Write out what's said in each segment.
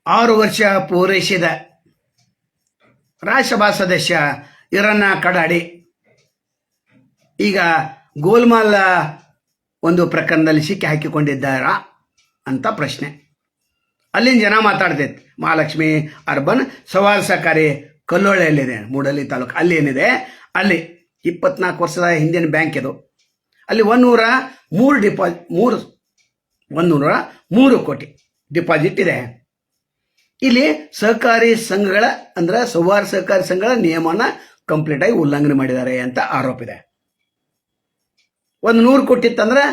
6 ವರ್ಷ ಪೂರೈಸಿದ ರಾಜ್ಯಸಭಾ ಸದಸ್ಯ ಈರಣ್ಣ ಕಡಾಡಿ ಈಗ ಗೋಲ್ಮಾಲ್ ಒಂದು ಪ್ರಕರಣದಲ್ಲಿ ಸಿಕ್ಕಿ ಹಾಕಿಕೊಂಡಿದ್ದಾರಾ ಅಂತ ಪ್ರಶ್ನೆ. ಅಲ್ಲಿನ ಜನ ಮಾತಾಡ್ತೈತೆ. ಮಹಾಲಕ್ಷ್ಮಿ ಅರ್ಬನ್ ಸವಾಲ್ ಸಹಕಾರಿ ಕಲ್ಲೋಳೆಯಲ್ಲಿದೆ, ಮೂಡಲಿ ತಾಲೂಕು. ಅಲ್ಲಿ ಏನಿದೆ, ಅಲ್ಲಿ 24 ವರ್ಷದ ಹಿಂದಿನ ಬ್ಯಾಂಕ್ ಇದು. ಅಲ್ಲಿ 103 ಕೋಟಿ ಡಿಪಾಸಿಟ್ ಇದೆ. ಇಲ್ಲಿ ಸಹಕಾರಿ ಸಂಘಗಳ ಅಂದ್ರೆ ಸವಾಲ್ ಸಹಕಾರಿ ಸಂಘಗಳ ನಿಯಮನ ಕಂಪ್ಲೀಟ್ ಆಗಿ ಉಲ್ಲಂಘನೆ ಮಾಡಿದ್ದಾರೆ ಅಂತ ಆರೋಪ ಇದೆ. 100 ಕೋಟಿ ಇತ್ತಂದ್ರೆ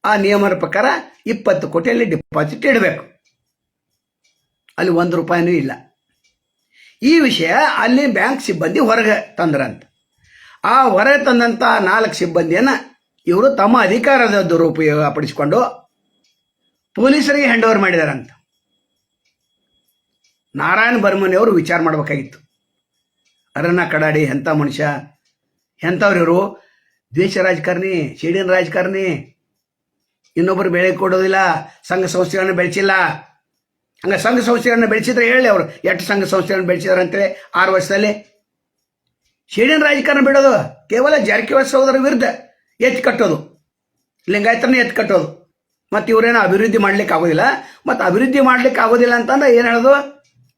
ಆ ನಿಯಮದ ಪ್ರಕಾರ 20 ಕೋಟಿಯಲ್ಲಿ ಡಿಪಾಸಿಟ್ ಇಡಬೇಕು. ಅಲ್ಲಿ 1 ರೂಪಾಯಿನೂ ಇಲ್ಲ. ಈ ವಿಷಯ ಅಲ್ಲಿ ಬ್ಯಾಂಕ್ ಸಿಬ್ಬಂದಿ ಹೊರಗೆ ತಂದ್ರಂತ. ಆ ಹೊರಗೆ ತಂದಂಥ 4 ಸಿಬ್ಬಂದಿಯನ್ನು ಇವರು ತಮ್ಮ ಅಧಿಕಾರದ ದುರುಪಯೋಗ ಪಡಿಸಿಕೊಂಡು ಪೊಲೀಸರಿಗೆ ಹ್ಯಾಂಡ್ ಓವರ್ ಮಾಡಿದಾರಂತ. ನಾರಾಯಣ ಬರ್ಮನಿ ಅವರು ವಿಚಾರ ಮಾಡಬೇಕಾಗಿತ್ತು. ಅರಣ್ಯ ಕಡಾಡಿ ಎಂಥ ಮನುಷ್ಯ, ಎಂಥವ್ರು ಇವರು, ದ್ವೇಷ ರಾಜಕಾರಣಿ, ಸಿಡಿನ ರಾಜಕಾರಣಿ, ಇನ್ನೊಬ್ಬರು ಬೆಳೆ ಕೊಡೋದಿಲ್ಲ, ಸಂಘ ಸಂಸ್ಥೆಗಳನ್ನು ಬೆಳೆಸಿಲ್ಲ. ಹಂಗೆ ಸಂಘ ಸಂಸ್ಥೆಗಳನ್ನು ಬೆಳೆಸಿದ್ರೆ ಹೇಳಿ ಅವರು ಎಷ್ಟು ಸಂಘ ಸಂಸ್ಥೆಗಳನ್ನು ಬೆಳೆಸಿದಾರೆ ಅಂತೇಳಿ 6 ವರ್ಷದಲ್ಲಿ. ಸಿಡಿನ ರಾಜಕಾರಣ ಬಿಡೋದು ಕೇವಲ ಜಾರಕಿಹೊಳಿ ಸಹೋದರ ವಿರುದ್ಧ ಎತ್ತಿ ಕಟ್ಟೋದು, ಲಿಂಗಾಯತರನ್ನ ಎತ್ತಿ ಕಟ್ಟೋದು. ಮತ್ತು ಇವರೇನೋ ಅಭಿವೃದ್ಧಿ ಮಾಡ್ಲಿಕ್ಕೆ ಆಗೋದಿಲ್ಲ. ಮತ್ತು ಅಭಿವೃದ್ಧಿ ಮಾಡ್ಲಿಕ್ಕೆ ಆಗೋದಿಲ್ಲ ಅಂತಂದ್ರೆ ಏನು ಹೇಳೋದು,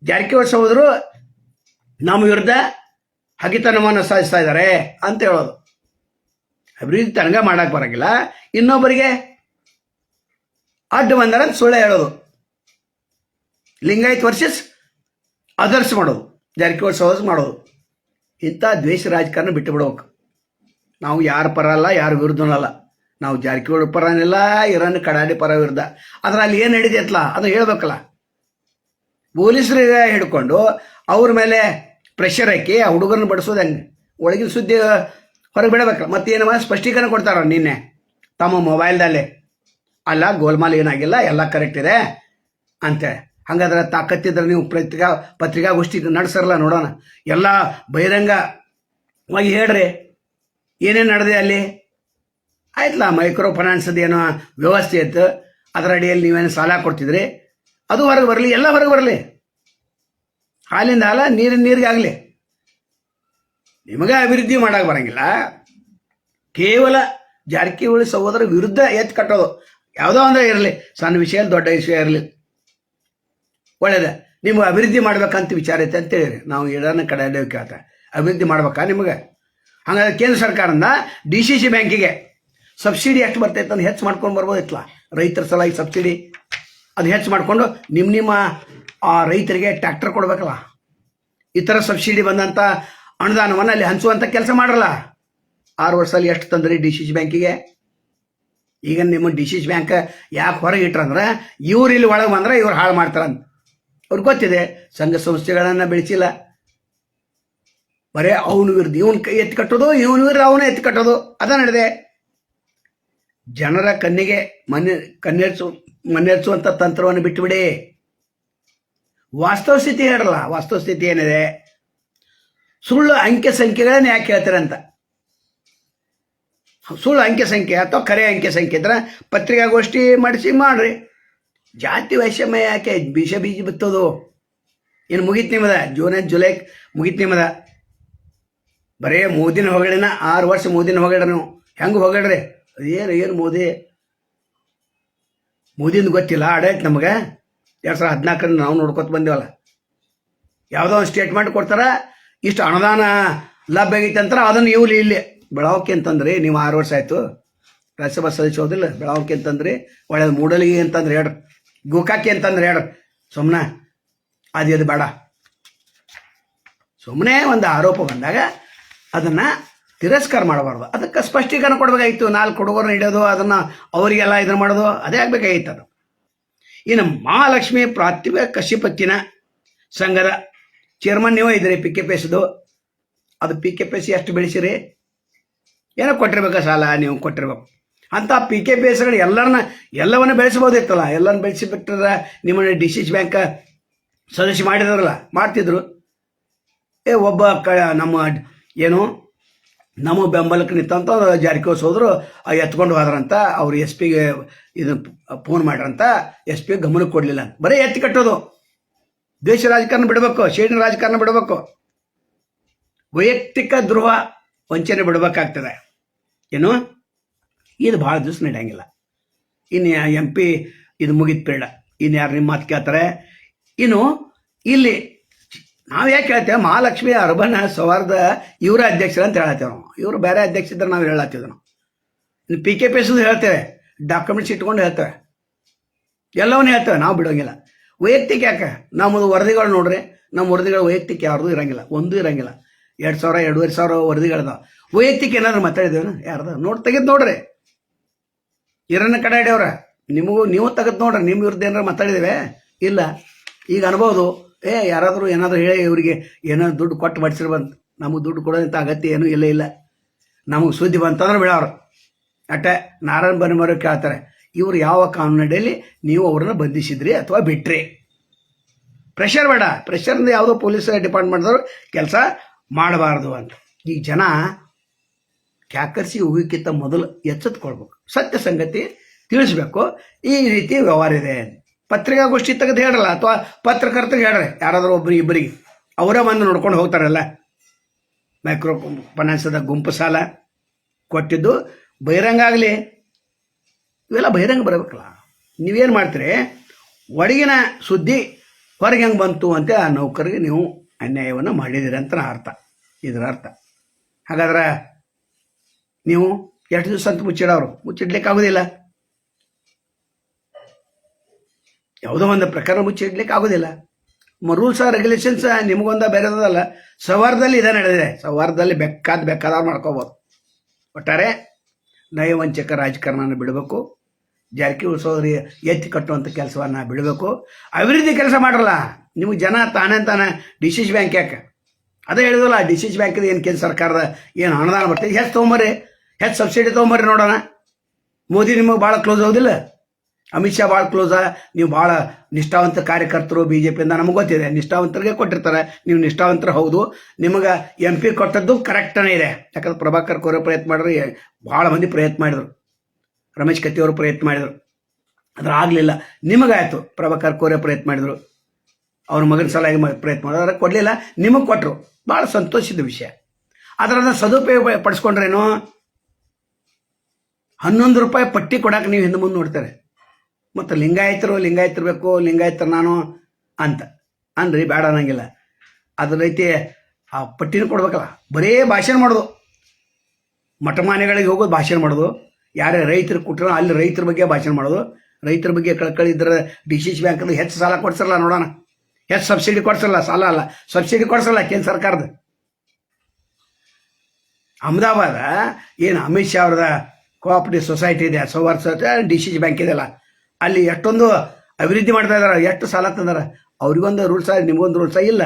ಜಾರಕಿಹೊಳಿ ಸಹೋದರು ನಮ್ಮ ವಿರುದ್ಧ ಹಗಿತನವನ್ನು ಸಾಧಿಸ್ತಾ ಇದ್ದಾರೆ ಅಂತ ಹೇಳೋದು. ಅಭಿವೃದ್ಧಿ ತನಗ ಮಾಡಕ್ಕೆ ಬರೋಂಗಿಲ್ಲ, ಇನ್ನೊಬ್ಬರಿಗೆ ಅಡ್ಡ ಬಂದರೆ ಸುಳ್ಳು ಹೇಳೋದು. ಲಿಂಗಾಯತ್ ವರ್ಸಸ್ ಅದರ್ಸ್ ಮಾಡೋದು, ಜಾರಕಿಹೊಳಿ ಸಹೋದರ ಮಾಡೋದು. ಇಂಥ ದ್ವೇಷ ರಾಜಕಾರಣ ಬಿಟ್ಟು ಬಿಡ್ಬೇಕು. ನಾವು ಯಾರ ಪರ ಅಲ್ಲ, ಯಾರ ವಿರುದ್ಧನೂ ಅಲ್ಲ. ನಾವು ಜಾರಕಿಹೊಳಿ ಪರನಿಲ್ಲ, ಈರಣ್ಣ ಕಡಾಡಿ ಪರ ವಿರುದ್ಧ. ಆದ್ರೆ ಅಲ್ಲಿ ಏನು ನಡೀತೈತಲ್ಲ ಅದು ಹೇಳ್ಬೇಕಲ್ಲ. ಪೊಲೀಸರಿಗೆ ಹಿಡ್ಕೊಂಡು ಅವ್ರ ಮೇಲೆ ಪ್ರೆಷರ್ ಹಾಕಿ ಆ ಹುಡುಗರನ್ನ ಬಡಿಸೋದು ಹೆಂಗೆ, ಒಳಗಿನ ಸುದ್ದಿ ಹೊರಗೆ ಬಿಡಬೇಕಲ್ಲ. ಮತ್ತೇನವ ಸ್ಪಷ್ಟೀಕರಣ ಕೊಡ್ತಾರ ನಿನ್ನೆ ತಮ್ಮ ಮೊಬೈಲ್ದಲ್ಲೇ, ಅಲ್ಲ ಗೋಲ್ಮಾಲ್ ಏನಾಗಿಲ್ಲ, ಎಲ್ಲ ಕರೆಕ್ಟ್ ಇದೆ ಅಂತೇಳಿ. ಹಂಗಾದ್ರೆ ತಾಕತ್ತಿದ್ರೆ ನೀವು ಪತ್ರಿಕಾಗೋಷ್ಠಿ ನಡೆಸರಲ್ಲ, ನೋಡೋಣ. ಎಲ್ಲ ಬಹಿರಂಗವಾಗಿ ಹೇಳ್ರಿ ಏನೇನು ನಡೆದಿದೆ ಅಲ್ಲಿ. ಆಯ್ತಲ್ಲ, ಮೈಕ್ರೋ ಫೈನಾನ್ಸದ ಏನೋ ವ್ಯವಸ್ಥೆ ಇತ್ತು, ಅದರ ಅಡಿಯಲ್ಲಿ ನೀವೇನು ಸಾಲ ಕೊಡ್ತಿದ್ರಿ, ಅದು ಹೊರಗೆ ಬರಲಿ, ಎಲ್ಲ ಹೊರಗೆ ಬರಲಿ. ಹಾಲಿಂದ ಹಾಲ, ನೀರಿನ ನೀರಿಗೆ ಆಗಲಿ. ನಿಮಗೆ ಅಭಿವೃದ್ಧಿ ಮಾಡೋಕೆ ಬರೋಂಗಿಲ್ಲ. ಕೇವಲ ಜಾರಕಿಹೊಳಿ ಸಹೋದರ ವಿರುದ್ಧ ಎತ್ತು ಕಟ್ಟೋದು ಯಾವುದೋ ಅಂದರೆ ಇರಲಿ, ಸಣ್ಣ ವಿಷಯ ದೊಡ್ಡ ವಿಷಯ ಇರಲಿ, ಒಳ್ಳೇದೆ. ನಿಮ್ಗೆ ಅಭಿವೃದ್ಧಿ ಮಾಡ್ಬೇಕಂತ ವಿಚಾರ ಐತೆ ಅಂತೇಳಿ ನಾವು ಈರಣ್ಣ ಕಡಾಡಿ ಕೇಳ್ತಾ, ಅಭಿವೃದ್ಧಿ ಮಾಡ್ಬೇಕಾ ನಿಮಗೆ? ಹಾಗಾದ್ರೆ ಕೇಂದ್ರ ಸರ್ಕಾರದಿಂದ DCC ಬ್ಯಾಂಕಿಗೆ ಸಬ್ಸಿಡಿ ಎಷ್ಟು ಬರ್ತೈತೆ ಅಂತ ಹೆಚ್ಚು ಮಾಡ್ಕೊಂಡು ಬರ್ಬೋದಿತ್ತಲ್ಲ. ರೈತರ ಸಲುವಾಗಿ ಸಬ್ಸಿಡಿ ಅದು ಹೆಚ್ಚು ಮಾಡಿಕೊಂಡು ನಿಮ್ಮ ಆ ರೈತರಿಗೆ ಟ್ರ್ಯಾಕ್ಟರ್ ಕೊಡ್ಬೇಕಲ್ಲ. ಈ ಥರ ಸಬ್ಸಿಡಿ ಬಂದಂಥ ಅನುದಾನವನ್ನು ಅಲ್ಲಿ ಹಂಚುವಂಥ ಕೆಲಸ ಮಾಡಲ್ಲ. 6 ವರ್ಷದಲ್ಲಿ ಎಷ್ಟು ತಂದ್ರಿ DCC ಬ್ಯಾಂಕಿಗೆ? ಈಗ ನಿಮ್ಮ DCC ಬ್ಯಾಂಕ್ ಯಾಕೆ ಹೊರಗೆ ಇಟ್ರಂದ್ರೆ ಇವ್ರು ಇಲ್ಲಿ ಒಳಗೆ ಬಂದ್ರೆ ಇವ್ರು ಹಾಳು ಮಾಡ್ತಾರಂತ ಅವ್ರಿಗೆ ಗೊತ್ತಿದೆ. ಸಂಘ ಸಂಸ್ಥೆಗಳನ್ನು ಬೆಳೆಸಿಲ್ಲ, ಬರೇ ಅವನ ವಿರುದ್ಧ ಇವನ್ ಕೈ ಎತ್ತಿ ಕಟ್ಟೋದು, ಇವನ ವಿರುದ್ಧ ಅವನ ಎತ್ತಿ ಕಟ್ಟೋದು ಅದ ನಡೆದೆ. ಜನರ ಕಣ್ಣಿಗೆ ಮಣ್ಣೆರ್ಚುವಂಥ ತಂತ್ರವನ್ನು ಬಿಟ್ಟುಬಿಡಿ. ವಾಸ್ತವ ಸ್ಥಿತಿ ಹೇಳಲ್ಲ. ವಾಸ್ತವ ಸ್ಥಿತಿ ಏನಿದೆ, ಸುಳ್ಳು ಅಂಕೆ ಸಂಖ್ಯೆಗಳನ್ನ ಯಾಕೆ ಹೇಳ್ತಾರೆ ಅಂತ. ಸುಳ್ಳು ಅಂಕೆ ಸಂಖ್ಯೆ ಅಥವಾ ಕರೆ ಅಂಕೆ ಸಂಖ್ಯೆ ಇದ್ರೆ ಪತ್ರಿಕಾಗೋಷ್ಠಿ ಮಾಡ್ರಿ. ಜಾತಿ ವೈಷಮ್ಯ ಯಾಕೆ ಬೀಜ ಬಿತ್ತೋದು? ಇನ್ನು ಮುಗೀತು ನಿಮ್ಮದ, ಜುಲೈ ಮುಗೀತು ನಿಮ್ಮದ. ಬರೇ ಮೋದಿನ ಹೊಗಳಿನ 6 ವರ್ಷ ಮೋದಿನ ಹೊಗಳ್ರಿ ನೀವು. ಹೆಂಗೆ ಹೊಗಳ್ರಿ? ಏನು ಮೋದಿಂದು ಗೊತ್ತಿಲ್ಲ ಆಡೈತೆ ನಮಗೆ. 2014 ನಾವು ನೋಡ್ಕೊತ ಬಂದೇವಲ್ಲ. ಯಾವುದೋ ಒಂದು ಸ್ಟೇಟ್ಮೆಂಟ್ ಕೊಡ್ತಾರ, ಇಷ್ಟು ಅನುದಾನ ಲಭ್ಯ ಆಗೈತೆ ಅಂತಾರೆ. ಅದನ್ನು ಇಲ್ಲಿ ಬೆಳವಕ್ಕೆ ಅಂತಂದ್ರಿ ನೀವು 6 ವರ್ಷ ಆಯಿತು ರಾಜ್ಯಸಭಾ ಸದಸ್ಯ ಹೋದಿಲ್ಲ. ಬೆಳವಕ್ಕೆ ಅಂತಂದ್ರಿ, ಒಳ್ಳೆಯದು. ಮೂಡಲಿಗೆ ಅಂತಂದ್ರೆ ಹೇಳ್ರಿ, ಗೋಕಾಕಿ ಅಂತಂದ್ರೆ ಹೇಳ್ರಿ. ಸುಮ್ಮನೆ ಅದು ಬೇಡ. ಸುಮ್ಮನೆ ಒಂದು ಆರೋಪ ಬಂದಾಗ ಅದನ್ನು ತಿರಸ್ಕಾರ ಮಾಡಬಾರ್ದು. ಅದಕ್ಕೆ ಸ್ಪಷ್ಟೀಕರಣ ಕೊಡಬೇಕಾಗಿತ್ತು. 4 ಹುಡುಗರನ್ನ ಹಿಡಿಯೋದು, ಅದನ್ನು ಅವರಿಗೆಲ್ಲ ಇದನ್ನು ಮಾಡೋದು ಅದೇ ಆಗಬೇಕಾಗಿತ್ತು. ಅದು ಇನ್ನು ಮಹಾಲಕ್ಷ್ಮಿ ಪ್ರಾಥಮಿಕ ಕೃಷಿ ಸಂಘದ ಚೇರ್ಮನ್ ನೀವು ಇದ್ರಿ. PKPSದು ಅದು PKPS ಎಷ್ಟು ಬೆಳೆಸಿರಿ? ಏನೋ ಕೊಟ್ಟಿರ್ಬೇಕಾ ಸಾಲ, ನೀವು ಕೊಟ್ಟಿರ್ಬೇಕು. ಅಂಥ PKPSಗಳು ಎಲ್ಲವನ್ನ ಬೆಳೆಸ್ಬೋದಿತ್ತಲ್ಲ. ಎಲ್ಲರನ್ನ ಬೆಳೆಸಿಬಿಟ್ರೆ ನಿಮ್ಮನ್ನ DCC ಬ್ಯಾಂಕ್ ಸದಸ್ಯ ಮಾಡಿದ್ರಲ್ಲ, ಮಾಡ್ತಿದ್ರು. ಒಬ್ಬ ನಮ್ಮ ಬೆಂಬಲಕ್ಕೆ ನಿಂತಂತ ಜಾರಕಿಹೊಳಿ ಸಹೋದರು ಎತ್ಕೊಂಡು ಹೋದ್ರಂತ. ಅವ್ರು SP ಗೆ ಇದು ಫೋನ್ ಮಾಡ್ರಂತ. SP ಗಮನಕ್ಕೆ ಕೊಡಲಿಲ್ಲ ಅಂತ ಬರೀ ಎತ್ತಿ ಕಟ್ಟೋದು. ದೇಶ ರಾಜಕಾರಣ ಬಿಡಬೇಕು, ಶೇಡಿನ ರಾಜಕಾರಣ ಬಿಡಬೇಕು, ವೈಯಕ್ತಿಕ ದ್ರೋಹ ವಂಚನೆ ಬಿಡಬೇಕಾಗ್ತದೆ. ಏನು ಇದು ಭಾಳ ದಿವಸ ನಡೆಯಂಗಿಲ್ಲ. ಇನ್ನು MP ಇದು ಮುಗಿದ ಪೀರಿಯಡ್, ಇನ್ನು ಯಾರು ನಿಮ್ಮ ಮಾತು ಕೇಳ್ತಾರೆ? ಇನ್ನು ಇಲ್ಲಿ ನಾವು ಯಾಕೆ ಹೇಳ್ತೇವೆ, ಮಹಾಲಕ್ಷ್ಮಿ ಅರ್ಬನ್ ಸೌಹಾರ್ದ ಇವರ ಅಧ್ಯಕ್ಷರು ಅಂತ ಹೇಳತ್ತೇವೆ ನಾವು. ಇವರು ಬೇರೆ ಅಧ್ಯಕ್ಷ ಇದ್ರೆ ನಾವು ಹೇಳತ್ತೀವಿ ನಾವು. ಇನ್ನು PKPS ಹೇಳ್ತೇವೆ, ಡಾಕ್ಯುಮೆಂಟ್ಸ್ ಇಟ್ಕೊಂಡು ಹೇಳ್ತೇವೆ, ಎಲ್ಲವನ್ನೂ ಹೇಳ್ತೇವೆ, ನಾವು ಬಿಡೋಂಗಿಲ್ಲ. ವೈಯಕ್ತಿಕ ಯಾಕೆ? ನಮ್ಮದು ವರದಿಗಳು ನೋಡ್ರಿ, ನಮ್ಮ ವರದಿಗಳು ವೈಯಕ್ತಿಕ ಯಾರ್ದು ಇರಂಗಿಲ್ಲ, ಒಂದೂ ಇರಂಗಿಲ್ಲ. 2000 2500 ವರದಿಗಳದ ವೈಯಕ್ತಿಕ ಏನಾದ್ರು ಮಾತಾಡಿದೇವನ ಯಾರ್ದು ತೆಗೆದು ನೋಡ್ರಿ. ಇರನ್ನ ಕಡೆ ಹಿಡಿಯವ್ರ ನೀವು ತೆಗೆದು ನೋಡ್ರಿ, ನಿಮ್ಮ ವಿರುದ್ಧ ಏನಾರು ಮಾತಾಡಿದೇವೆ? ಇಲ್ಲ. ಈಗ ಅನ್ಬೋದು, ಯಾರಾದರೂ ಏನಾದರೂ ಹೇಳಿ ಇವರಿಗೆ ಏನಾದ್ರು ದುಡ್ಡು ಕೊಟ್ಟು ಬಡಿಸಿರ್ಬಂತ. ನಮಗೆ ದುಡ್ಡು ಕೊಡೋದಂಥ ಅಗತ್ಯ ಏನೂ ಇಲ್ಲ. ನಮಗೆ ಸುದ್ದಿ ಬಂತಂದ್ರೆ ಬಿಡೋರು ಅಟ್ಟೆ. ನಾರಾಯಣ ಬನ್ನಿಮರು ಕೇಳ್ತಾರೆ, ಇವರು ಯಾವ ಕಾನೂನಡಿಯಲ್ಲಿ ನೀವು ಅವ್ರನ್ನ ಬಂಧಿಸಿದ್ರಿ ಅಥವಾ ಬಿಟ್ರಿ? ಪ್ರೆಷರ್ ಬೇಡ, ಪ್ರೆಷರ್ನಿಂದ ಯಾವುದೋ ಪೊಲೀಸ್ ಡಿಪಾರ್ಟ್ಮೆಂಟ್ದವ್ರು ಕೆಲಸ ಮಾಡಬಾರ್ದು ಅಂತ. ಈ ಜನ ಕ್ಯಾಕರಿಸಿ ಹೋಗೋಕ್ಕಿಂತ ಮೊದಲು ಎಚ್ಚೆತ್ಕೊಳ್ಬೇಕು, ಸತ್ಯ ಸಂಗತಿ ತಿಳಿಸ್ಬೇಕು, ಈ ರೀತಿ ವ್ಯವಹಾರ ಇದೆ. ಪತ್ರಿಕಾಗೋಷ್ಠಿ ತೆಗೆದು ಹೇಳಲ್ಲ, ಅಥವಾ ಪತ್ರಕರ್ತರಿಗೆ ಹೇಳ್ರಿ, ಯಾರಾದರೂ ಇಬ್ಬರಿಗೆ ಅವರೇ ಬಂದು ನೋಡ್ಕೊಂಡು ಹೋಗ್ತಾರಲ್ಲ. ಮೈಕ್ರೋ ಫೈನಾನ್ಸದ ಗುಂಪು ಸಾಲ ಕೊಟ್ಟಿದ್ದು ಬಹಿರಂಗ ಆಗಲಿ, ಇವೆಲ್ಲ ಬಹಿರಂಗ ಬರಬೇಕಲ್ಲ. ನೀವೇನು ಮಾಡ್ತೀರಿ? ಒಳಗಿನ ಸುದ್ದಿ ಹೊರಗೆ ಹೆಂಗೆ ಬಂತು ಅಂತ ಆ ನೌಕರಿಗೆ ನೀವು ಅನ್ಯಾಯವನ್ನು ಮಾಡಿದಿರಿ ಅಂತ ಅರ್ಥ, ಇದರ ಅರ್ಥ. ಹಾಗಾದ್ರೆ ನೀವು ಎಷ್ಟು ದಿವಸ ಅಂತ ಮುಚ್ಚಿಡೋರು? ಮುಚ್ಚಿಡ್ಲಿಕ್ಕೆ ಆಗೋದಿಲ್ಲ. ಯಾವುದೋ ಒಂದು ಪ್ರಕರಣ ಮುಚ್ಚಿಡ್ಲಿಕ್ಕೆ ಆಗೋದಿಲ್ಲ. ರೂಲ್ಸ್ ಆರ್ ರೆಗ್ಯುಲೇಷನ್ಸ್ ನಿಮಗೊಂದ ಬೇರೆದಲ್ಲ. ಸೌಹಾರ್ದದಲ್ಲಿ ಇದೇ ನಡೆದಿದೆ. ಸೌಹಾರ್ದದಲ್ಲಿ ಬೇಕಾದವ್ರು ಮಾಡ್ಕೋಬೋದು. ಒಟ್ಟಾರೆ ನಯವಂಚಕ ರಾಜಕಾರಣನ ಬಿಡಬೇಕು. ಜಾರಕಿಹೊಳಿ ಸೋದರಿ ಎತ್ತಿ ಕಟ್ಟುವಂಥ ಕೆಲಸವನ್ನು ಬಿಡಬೇಕು. ಅಭಿವೃದ್ಧಿ ಕೆಲಸ ಮಾಡಲ್ಲ. ನಿಮಗೆ ಜನ ತಾನೇ ಡಿಸಿಸ್ ಬ್ಯಾಂಕ್ ಯಾಕೆ? ಅದೇ ಹೇಳಿದಲ್ಲ, ಡಿಸಿಸ್ ಬ್ಯಾಂಕಿದ ಏನು ಕೇಂದ್ರ ಸರ್ಕಾರದ ಏನು ಅನುದಾನ ಬರ್ತದೆ, ಹೆಚ್ಚು ತೊಗೊಂಬರ್ರಿ, ಹೆಚ್ಚು ಸಬ್ಸಿಡಿ ತೊಗೊಂಬರ್ರಿ ನೋಡೋಣ. ಮೋದಿ ನಿಮಗೆ ಭಾಳ ಕ್ಲೋಸ್ ಹೌದಿಲ್ಲ? ಅಮಿತ್ ಶಾ ಭಾಳ ಕ್ಲೋಸ. ನೀವು ಭಾಳ ನಿಷ್ಠಾವಂತ ಕಾರ್ಯಕರ್ತರು BJPಯಿಂದ, ನಮಗೆ ಗೊತ್ತಿದೆ. ನಿಷ್ಠಾವಂತರಿಗೆ ಕೊಟ್ಟಿರ್ತಾರೆ, ನೀವು ನಿಷ್ಠಾವಂತರು ಹೌದು. ನಿಮಗೆ MP ಕೊಟ್ಟದ್ದು ಕರೆಕ್ಟನೇ ಇದೆ. ಯಾಕಂದ್ರೆ ಪ್ರಭಾಕರ್ ಕೋರೆ ಪ್ರಯತ್ನ ಮಾಡಿದ್ರು, ಭಾಳ ಮಂದಿ ಪ್ರಯತ್ನ ಮಾಡಿದರು, ರಮೇಶ್ ಕತ್ತಿಯವರು ಪ್ರಯತ್ನ ಮಾಡಿದರು, ಅದ್ರ ಆಗಲಿಲ್ಲ. ನಿಮಗಾಯಿತು. ಪ್ರಭಾಕರ್ ಕೋರೆ ಪ್ರಯತ್ನ ಮಾಡಿದರು, ಅವ್ರ ಮಗನ ಸಲುವಾಗಿ ಪ್ರಯತ್ನ ಮಾಡಿದ್ರು, ಅದರ ಕೊಡಲಿಲ್ಲ, ನಿಮಗೆ ಕೊಟ್ಟರು. ಭಾಳ ಸಂತೋಷದ ವಿಷಯ. ಅದರನ್ನು ಸದುಪಯೋಗ ಪಡಿಸ್ಕೊಂಡ್ರೇನು? 11 ರೂಪಾಯಿ ಪಟ್ಟಿ ಕೊಡಕ್ಕೆ ನೀವು ಹಿಂದೆ ಮುಂದೆ ನೋಡ್ತಾರೆ. ಮತ್ತು ಲಿಂಗಾಯತರು ಲಿಂಗಾಯತರು ನಾನು ಅಂತ ಅನ್ರಿ, ಬೇಡ ಅನ್ನಂಗಿಲ್ಲ. ಅದ್ರ ರೀತಿ ಆ ಪಟ್ಟಿನೂ ಕೊಡ್ಬೇಕಲ್ಲ. ಬರೇ ಭಾಷಣ ಮಾಡೋದು, ಮಠಮಾನ್ಯಗಳಿಗೆ ಹೋಗೋದು ಭಾಷಣ ಮಾಡೋದು, ಯಾರೇ ರೈತರು ಕೊಟ್ಟರು ಅಲ್ಲಿ ರೈತರ ಬಗ್ಗೆ ಭಾಷಣ ಮಾಡೋದು. ರೈತರ ಬಗ್ಗೆ ಕಳ್ಕಳಿ ಇದ್ರೆ DCC ಬ್ಯಾಂಕಲ್ಲಿ ಹೆಚ್ಚು ಸಾಲ ಕೊಡ್ಸಲ್ಲ ನೋಡೋಣ, ಹೆಚ್ಚು ಸಬ್ಸಿಡಿ ಕೊಡ್ಸಲ್ಲ, ಸಾಲ ಅಲ್ಲ ಸಬ್ಸಿಡಿ ಕೊಡ್ಸಲ್ಲ ಕೇಂದ್ರ ಸರ್ಕಾರದ. ಅಹಮದಾಬಾದ ಏನು ಅಮಿತ್ ಶಾ ಅವ್ರದ ಕೋಆಪರೇಟಿವ್ ಸೊಸೈಟಿ ಇದೆ, ಸೌಹಾರ್ದ ಸೊಸೈಟಿ, DCC ಬ್ಯಾಂಕ್ ಇದೆಯಲ್ಲ, ಅಲ್ಲಿ ಎಷ್ಟೊಂದು ಅಭಿವೃದ್ಧಿ ಮಾಡ್ತಾ ಇದಾರೆ, ಎಷ್ಟು ಸಾಲ ತಂದಾರ. ಅವ್ರಿಗೊಂದು ರೂಲ್ಸ, ನಿಮಗೊಂದು ರೂಲ್ಸ ಇಲ್ಲ.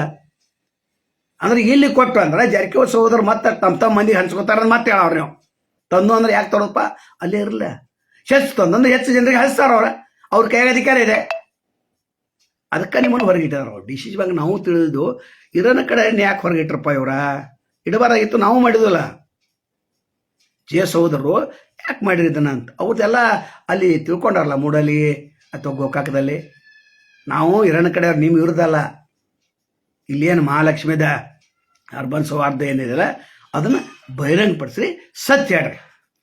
ಅಂದ್ರೆ ಇಲ್ಲಿ ಕೊಟ್ಟು ಅಂದ್ರೆ ಜಾರಕಿಹೊಳಿ ಸಹೋದರ ಮತ್ತೆ ತಮ್ಮ ಮಂದಿಗೆ ಹಂಚ್ಕೋತಾರ ಮತ್ತೆ ಹೇಳವ್ರು. ನೀವು ತಂದು ಅಂದ್ರೆ ಯಾಕೆ ತೊಡೋದಪ್ಪ? ಅಲ್ಲೇ ಇರಲ್ಲ. ಹೆಚ್ಚು ತಂದಂದ್ರೆ ಹೆಚ್ಚು ಜನರಿಗೆ ಹಚ್ತಾರ ಅವ್ರ ಕೈಯಾಗ ಅಧಿಕಾರ ಇದೆ. ಅದಕ್ಕೆ ನಿಮ್ಮನ್ನು ಹೊರಗಿಟ್ಟಾರ ಅವ್ರು. DCC ಬ್ಯಾಂಕ್ ನಾವು ತಿಳಿದು ಇರೋನ ಕಡೆ ಯಾಕೆ ಹೊರಗಿಟ್ರಪ್ಪ ಇವರ? ಇಡಬಾರಾಗಿತ್ತು, ನಾವು ಮಾಡಿದ್ವಲ್ಲ. ಸಹೋದರರು ಯಾಕೆ ಮಾಡಿರಿದ್ದನ ಅಂತ ಅವ್ರದ್ದೆಲ್ಲ ಅಲ್ಲಿ ತಿಳ್ಕೊಂಡಾರಲ್ಲ, ಮೂಡಲ್ಲಿ ಅಥವಾ ಗೋಕಾಕದಲ್ಲಿ. ನಾವು ಇರೋನ ಕಡೆ ನಿಮ್ಮ ಇವ್ರದಲ್ಲ. ಇಲ್ಲೇನು ಮಹಾಲಕ್ಷ್ಮಿದ ಅರ್ಬನ್ ಸೌಹಾರ್ದ ಏನಿದೆಯಲ್ಲ ಅದನ್ನು ಬಹಿರಂಗಪಡಿಸಿ ಸತ್ಯ ಹೇಳ್ರಿ.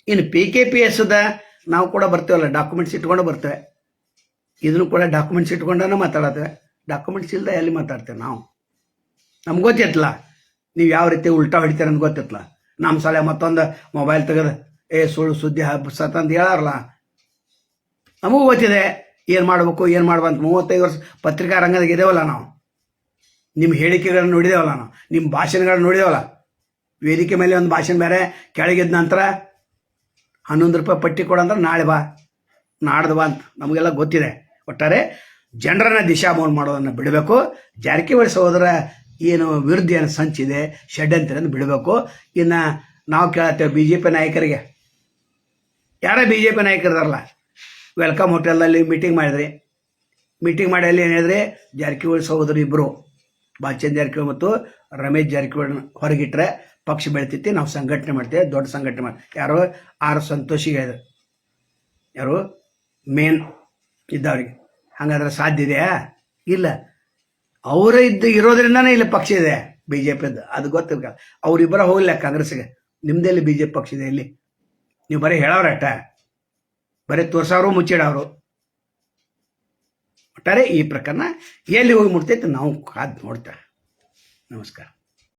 ಇನ್ನು PKPSದ ನಾವು ಕೂಡ ಬರ್ತೇವಲ್ಲ, ಡಾಕ್ಯುಮೆಂಟ್ಸ್ ಇಟ್ಕೊಂಡು ಬರ್ತೇವೆ. ಇದನ್ನು ಕೂಡ ಡಾಕ್ಯುಮೆಂಟ್ಸ್ ಇಟ್ಕೊಂಡೇ ಮಾತಾಡತ್ತೇವೆ. ಡಾಕ್ಯುಮೆಂಟ್ಸ್ ಇಲ್ಲದೆ ಎಲ್ಲಿ ಮಾತಾಡ್ತೇವೆ ನಾವು? ನಮ್ಗೆ ಗೊತ್ತಿತ್ತಲ್ಲ ನೀವು ಯಾವ ರೀತಿ ಉಲ್ಟಾ ಹೊಡಿತೀರ ಅಂತ ಗೊತ್ತಿತ್ತಲ್ಲ. ನಮ್ಮ ಸಲ ಮತ್ತೊಂದು ಮೊಬೈಲ್ ತೆಗೆದು ಸುಳ್ಳು ಸುದ್ದಿ ಹಬ್ಬಸತ್ತಂದು ಹೇಳಾರಲ್ಲ, ನಮಗೂ ಗೊತ್ತಿದೆ ಏನು ಮಾಡಬೇಕು ಏನು ಮಾಡ್ಬಂತ. 35 ವರ್ಷ ಪತ್ರಿಕಾ ರಂಗದಾಗ ಇದೇವಲ್ಲ ನಾವು. ನಿಮ್ಮ ಹೇಳಿಕೆಗಳನ್ನ ನೋಡಿದೇವಲ್ಲ ನಾವು, ನಿಮ್ಮ ಭಾಷಣಗಳನ್ನ ನೋಡಿದೇವಲ್ಲ. ವೇದಿಕೆ ಮೇಲೆ ಒಂದು ಭಾಷಣ ಬೇರೆ, ಕೆಳಗಿದ್ದ ನಂತರ 11 ರೂಪಾಯಿ ಪಟ್ಟಿ ಕೊಡಂದ್ರೆ ನಾಳೆ ಬಾ ನಾಡ್ದು ಬಾ ಅಂತ ನಮಗೆಲ್ಲ ಗೊತ್ತಿದೆ. ಒಟ್ಟಾರೆ ಜನರನ್ನ ದಿಶಾಮೌಲ್ ಮಾಡೋದನ್ನು ಬಿಡಬೇಕು. ಜಾರಕಿಹೊಳಿ ಸಹೋದರ ಏನು ವಿರುದ್ಧ ಏನು ಸಂಚಿದೆ, ಷಡ್ಯಂತ್ರ ಬಿಡಬೇಕು. ಇನ್ನು ನಾವು ಕೇಳತ್ತೇವೆ BJP ನಾಯಕರಿಗೆ, ಯಾರೇ BJP ನಾಯಕರಿದಾರಲ್ಲ, ವೆಲ್ಕಮ್ ಹೋಟೆಲ್ನಲ್ಲಿ ಮೀಟಿಂಗ್ ಮಾಡಿದ್ರಿ. ಮೀಟಿಂಗ್ ಮಾಡಿ ಅಲ್ಲಿ ಏನು ಹೇಳಿದ್ರಿ? ಜಾರಕಿಹೊಳಿ ಸಹೋದರು ಇಬ್ಬರು, ಬಾಲಚಂದ್ರ ಜಾರಕಿಹೊಳಿ ಮತ್ತು ರಮೇಶ್ ಜಾರಕಿಹೊಳಿ ಹೊರಗಿಟ್ರೆ ಪಕ್ಷ ಬೆಳಿತೈತಿ, ನಾವು ಸಂಘಟನೆ ಮಾಡ್ತೇವೆ, ದೊಡ್ಡ ಸಂಘಟನೆ ಮಾಡಿ. ಯಾರೋ ಆರ್ ಸಂತೋಷಿಗೆ ಹೇಳಿದ್ರು, ಯಾರು ಮೇನ್ ಇದ್ದವ್ರಿಗೆ. ಹಂಗಾದ್ರೆ ಸಾಧ್ಯ ಇದೆಯಾ? ಇಲ್ಲ. ಅವರ ಇರೋದ್ರಿಂದಾನೇ ಇಲ್ಲಿ ಪಕ್ಷ ಇದೆ ಬಿಜೆಪಿದ್ದು, ಅದು ಗೊತ್ತಿರ್ಕ. ಅವರಿಬ್ಬರ ಹೋಗಿಲ್ಲ ಕಾಂಗ್ರೆಸ್ಗೆ, ನಿಮ್ದೆಲ್ಲಿ ಬಿಜೆಪಿ ಪಕ್ಷ ಇದೆ ಇಲ್ಲಿ? ನೀವು ಬರೀ ಹೇಳವ್ರಟ, ಬರೀ ತೋರ್ಸವ್ರು ಮುಚ್ಚಿಡವ್ರು. ಒಟ್ಟಾರೆ ಈ ಪ್ರಕರಣ ಎಲ್ಲಿ ಹೋಗಿ ಮುಟ್ತೈತೆ ನಾವು ಕಾದು ನೋಡ್ತಾ. ನಮಸ್ಕಾರ.